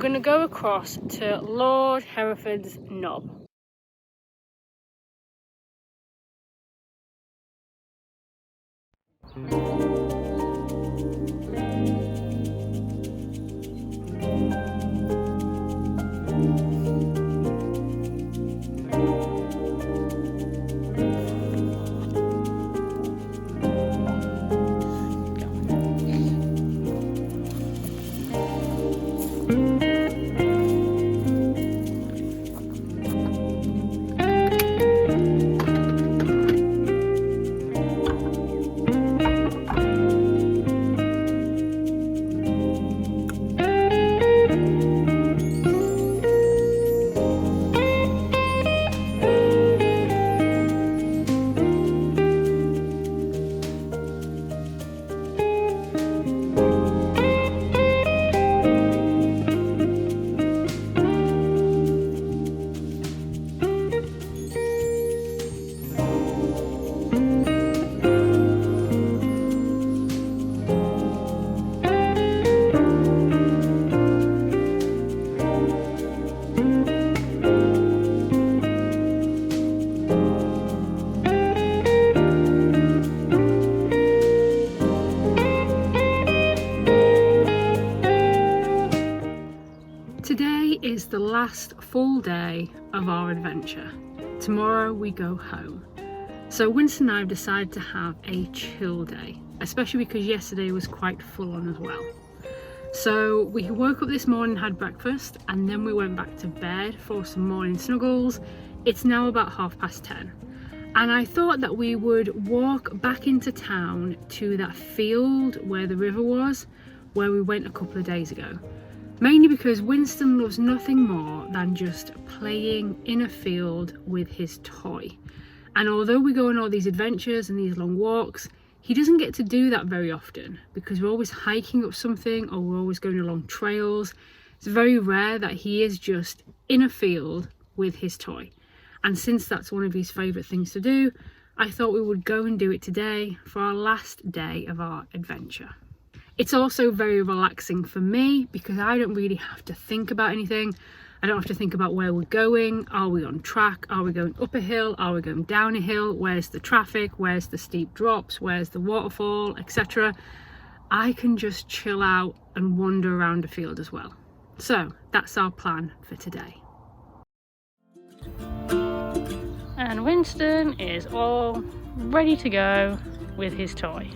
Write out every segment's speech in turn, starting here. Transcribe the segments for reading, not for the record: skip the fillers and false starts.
going to go across to Lord Hereford's Knob. Today is the last full day of our adventure. Tomorrow we go home. So Winston and I have decided to have a chill day, especially because yesterday was quite full on as well. So we woke up this morning, had breakfast, and then we went back to bed for some morning snuggles. It's now about 10:30. And I thought that we would walk back into town to that field where the river was, where we went a couple of days ago. Mainly because Winston loves nothing more than just playing in a field with his toy. And although we go on all these adventures and these long walks, he doesn't get to do that very often because we're always hiking up something or we're always going along trails. It's very rare that he is just in a field with his toy. And since that's one of his favourite things to do, I thought we would go and do it today for our last day of our adventure. It's also very relaxing for me because I don't really have to think about anything. I don't have to think about where we're going. Are we on track? Are we going up a hill? Are we going down a hill? Where's the traffic? Where's the steep drops? Where's the waterfall, etc. I can just chill out and wander around a field as well. So that's our plan for today. And Winston is all ready to go with his toy.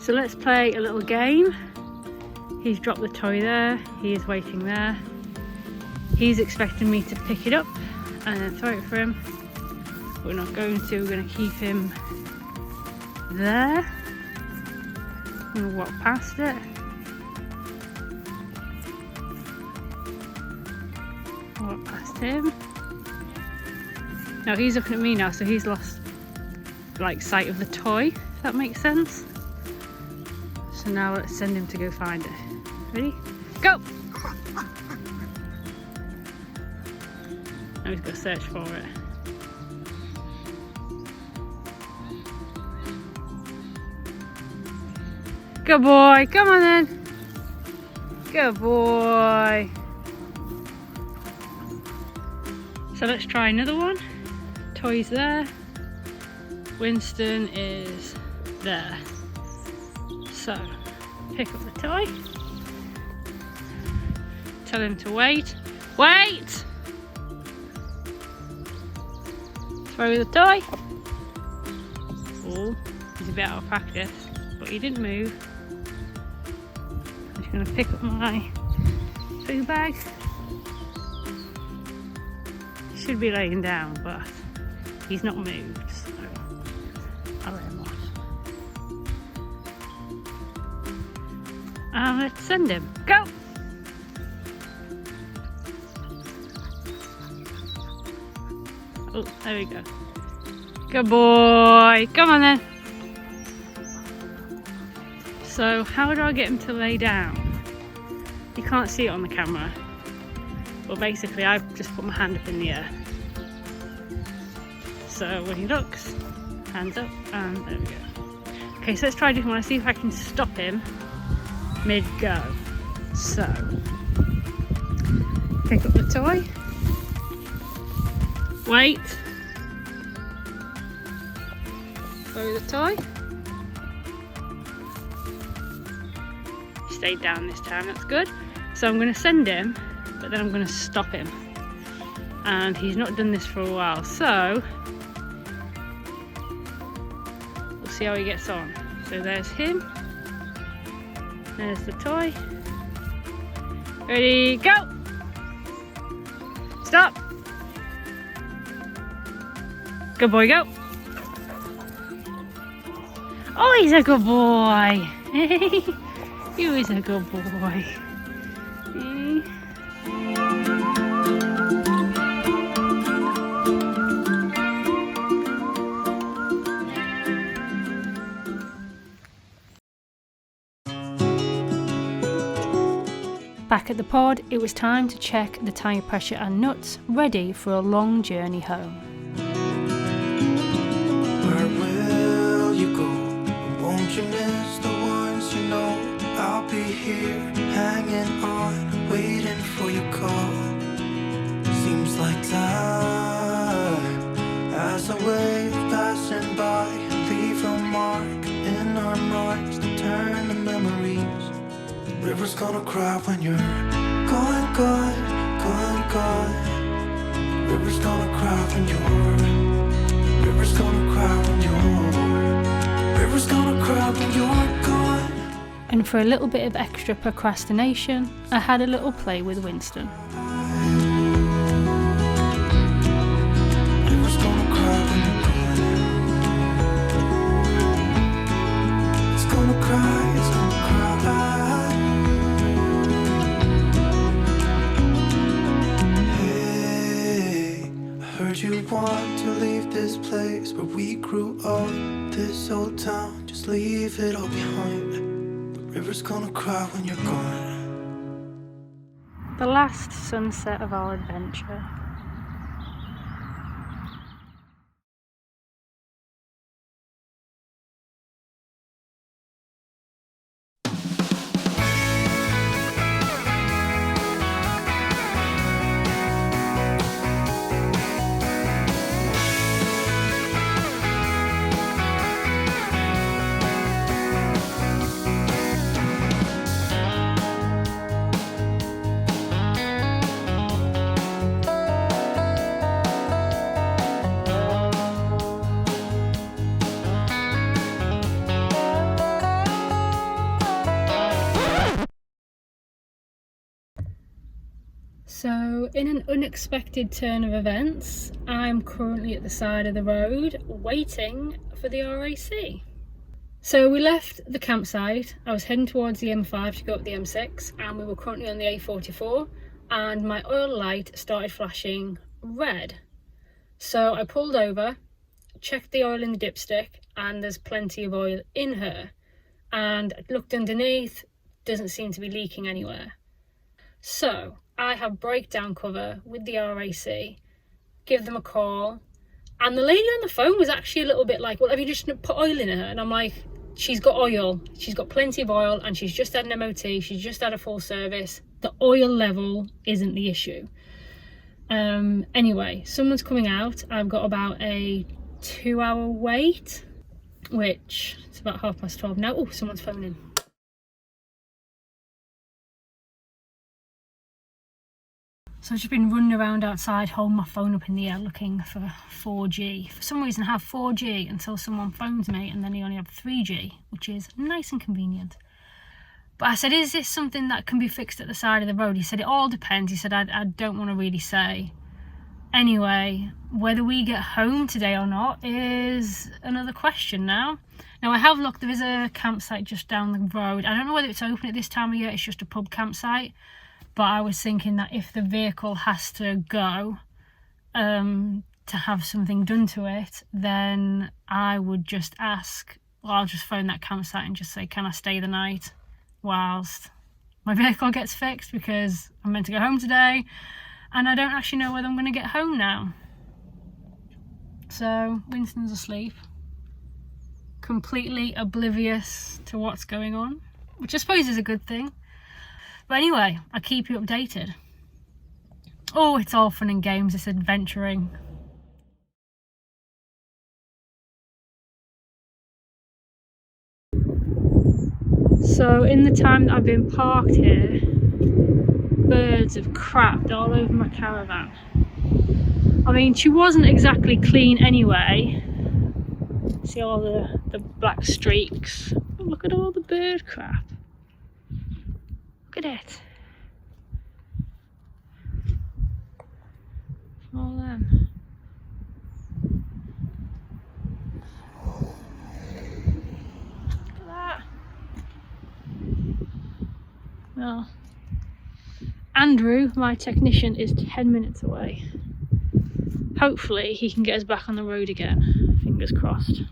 So let's play a little game. He's dropped the toy there, he is waiting there. He's expecting me to pick it up and then throw it for him. We're not going to, we're going to keep him there. I'm going to walk past it. Walk past him. Now he's looking at me now, so he's lost like sight of the toy, if that makes sense. So now let's send him to go find it. Ready? Go! Now he's got to search for it. Good boy, come on then. Good boy. So let's try another one. Toy's there. Winston is there. So, pick up the toy. Tell him to wait. Wait! Throw the toy. Oh, he's a bit out of practice, but he didn't move. I'm just going to pick up my food bag. He should be laying down, but he's not moved, so I'll let him off. And let's send him. Go! Oh, there we go. Good boy. Come on then. So how do I get him to lay down? You can't see it on the camera. But basically I've just put my hand up in the air. So when he looks, hands up, and there we go. Okay, so let's try a different one. Let's see if I can stop him mid-go. So, pick up the toy. Wait. Throw the toy. Stayed down this time, that's good. So I'm going to send him, but then I'm going to stop him. And he's not done this for a while, so we'll see how he gets on. So there's him. There's the toy. Ready, go! Stop! Good boy, go! Oh, he's a good boy! You is a good boy. Back at the pod, it was time to check the tyre pressure and nuts, ready for a long journey home. Where will you go? Won't you miss the ones you know? I'll be here, hanging on, waiting for your call. Seems like time, as a wave passing by, leave a mark in our marks to turn to memories. River's gonna cry when you're gone, gone, gone, gone. River's gonna cry when you're. River's gonna cry when you're. River's gonna cry when you're gone. And for a little bit of extra procrastination, I had a little play with Winston. River's gonna cry when you're gone. It's gonna cry, it's gonna cry. You want to leave this place where we grew up, this old town, just leave it all behind. The river's gonna cry when you're gone. The last sunset of our adventure. So, in an unexpected turn of events, I'm currently at the side of the road waiting for the RAC. So we left the campsite, I was heading towards the M5 to go up the M6, and we were currently on the A44, and my oil light started flashing red. So I pulled over, checked the oil in the dipstick, and there's plenty of oil in her. And I looked underneath, doesn't seem to be leaking anywhere. So I have breakdown cover with the RAC, give them a call, and the lady on the phone was actually a little bit like, well, have you just put oil in her? And I'm like, she's got oil, she's got plenty of oil, and she's just had an MOT, she's just had a full service. The oil level isn't the issue. Anyway, someone's coming out. I've got about a 2-hour wait, which it's about 12:30 now. Oh, someone's phoning. So I've just been running around outside holding my phone up in the air looking for 4G. For some reason I have 4G until someone phones me, and then I only have 3G, which is nice and convenient. But I said, is this something that can be fixed at the side of the road? He said, it all depends. He said, I don't want to really say. Anyway, whether we get home today or not is another question now. Now I have looked, there is a campsite just down the road. I don't know whether it's open at this time of year, it's just a pub campsite. But I was thinking that if the vehicle has to go to have something done to it, then I would just ask, well, I'll just phone that campsite and just say, can I stay the night whilst my vehicle gets fixed, because I'm meant to go home today and I don't actually know whether I'm going to get home now. So Winston's asleep, completely oblivious to what's going on, which I suppose is a good thing. But anyway, I'll keep you updated. Oh, it's all fun and games, this adventuring. So in the time that I've been parked here, birds have crapped all over my caravan. I mean, she wasn't exactly clean anyway. See all the black streaks? Oh, look at all the bird crap. Look at it. All them. Look at that. Well, Andrew, my technician, is 10 minutes away. Hopefully he can get us back on the road again. Fingers crossed.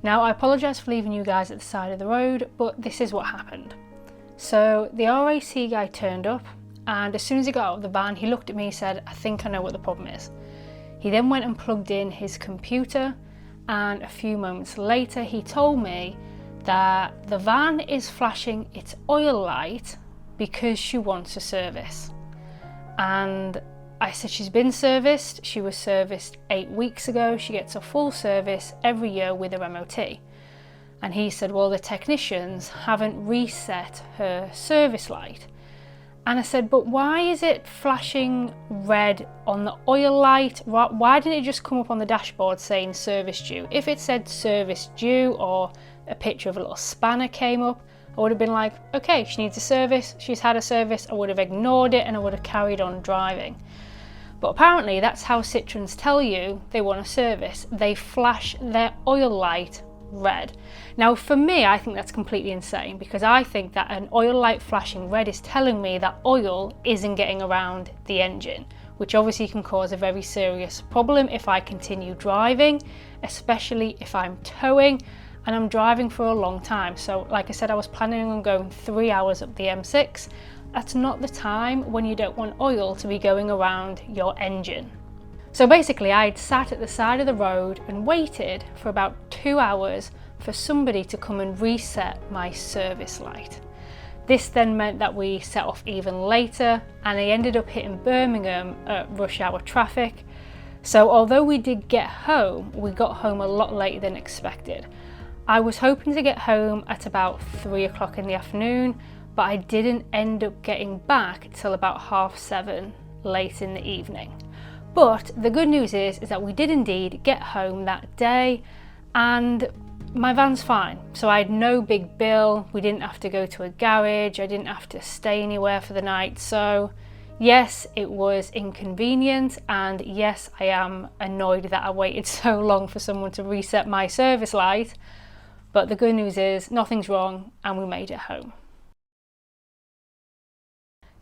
Now, I apologise for leaving you guys at the side of the road, but this is what happened. So the RAC guy turned up, and as soon as he got out of the van, he looked at me and said, I think I know what the problem is. He then went and plugged in his computer, and a few moments later he told me that the van is flashing its oil light because she wants a service. And I said she's been serviced. She was serviced 8 weeks ago. She gets a full service every year with her MOT. And he said, well, the technicians haven't reset her service light. And I said, but why is it flashing red on the oil light? Why didn't it just come up on the dashboard saying service due? If it said service due or a picture of a little spanner came up, I would have been like, okay, she needs a service. She's had a service. I would have ignored it and I would have carried on driving. But apparently that's how Citroens tell you they want a service. They flash their oil light red. Now for me, I think that's completely insane, because I think that an oil light flashing red is telling me that oil isn't getting around the engine, which obviously can cause a very serious problem if I continue driving, especially if I'm towing and I'm driving for a long time. So like I said, I was planning on going 3 hours up the M6. That's not the time when you don't want oil to be going around your engine. So basically I'd sat at the side of the road and waited for about 2 hours for somebody to come and reset my service light. This then meant that we set off even later, and I ended up hitting Birmingham at rush hour traffic. So although we did get home, we got home a lot later than expected. I was hoping to get home at about 3 o'clock in the afternoon, but I didn't end up getting back till about 7:30 late in the evening. But the good news is that we did indeed get home that day, and my van's fine. So I had no big bill, we didn't have to go to a garage, I didn't have to stay anywhere for the night. So yes, it was inconvenient, and yes, I am annoyed that I waited so long for someone to reset my service light. But the good news is nothing's wrong and we made it home.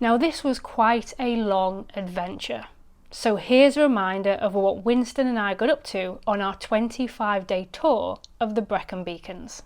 Now this was quite a long adventure. So here's a reminder of what Winston and I got up to on our 25-day tour of the Brecon Beacons.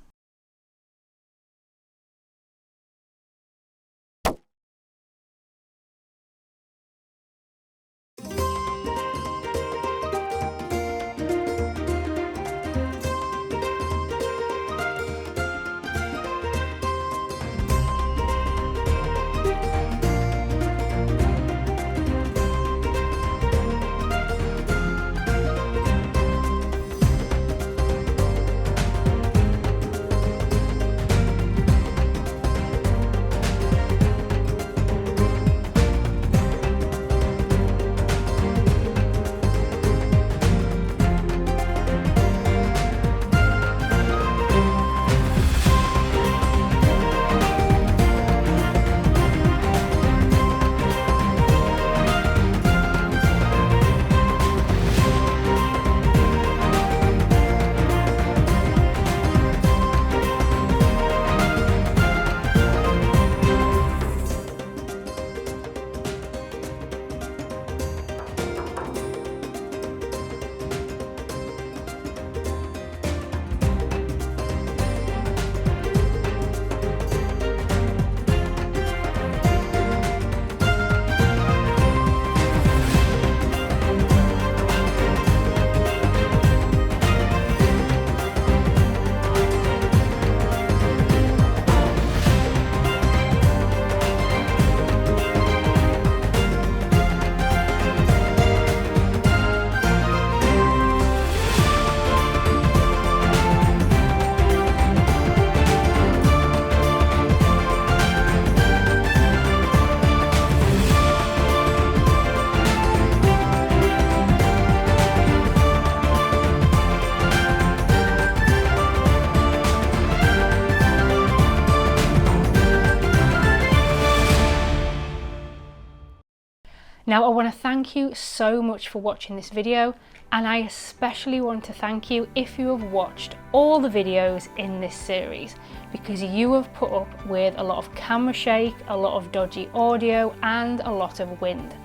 Now I want to thank you so much for watching this video, and I especially want to thank you if you have watched all the videos in this series, because you have put up with a lot of camera shake, a lot of dodgy audio and a lot of wind.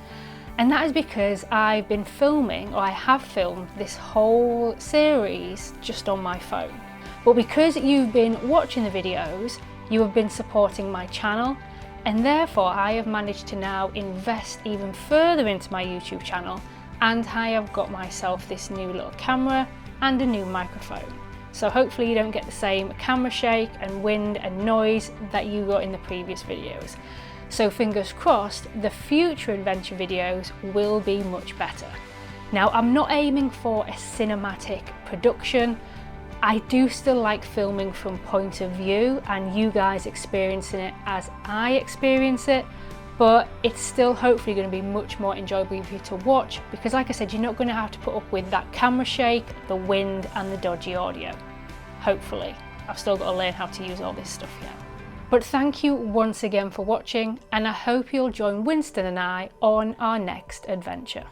And that is because I've been filming, or I have filmed this whole series just on my phone. But because you've been watching the videos, you have been supporting my channel, and therefore I have managed to now invest even further into my YouTube channel, and I have got myself this new little camera and a new microphone. So hopefully you don't get the same camera shake and wind and noise that you got in the previous videos. So fingers crossed, the future adventure videos will be much better. Now I'm not aiming for a cinematic production. I do still like filming from point of view and you guys experiencing it as I experience it, but it's still hopefully going to be much more enjoyable for you to watch, because like I said, you're not going to have to put up with that camera shake, the wind and the dodgy audio. Hopefully. I've still got to learn how to use all this stuff yet. But thank you once again for watching, and I hope you'll join Winston and I on our next adventure.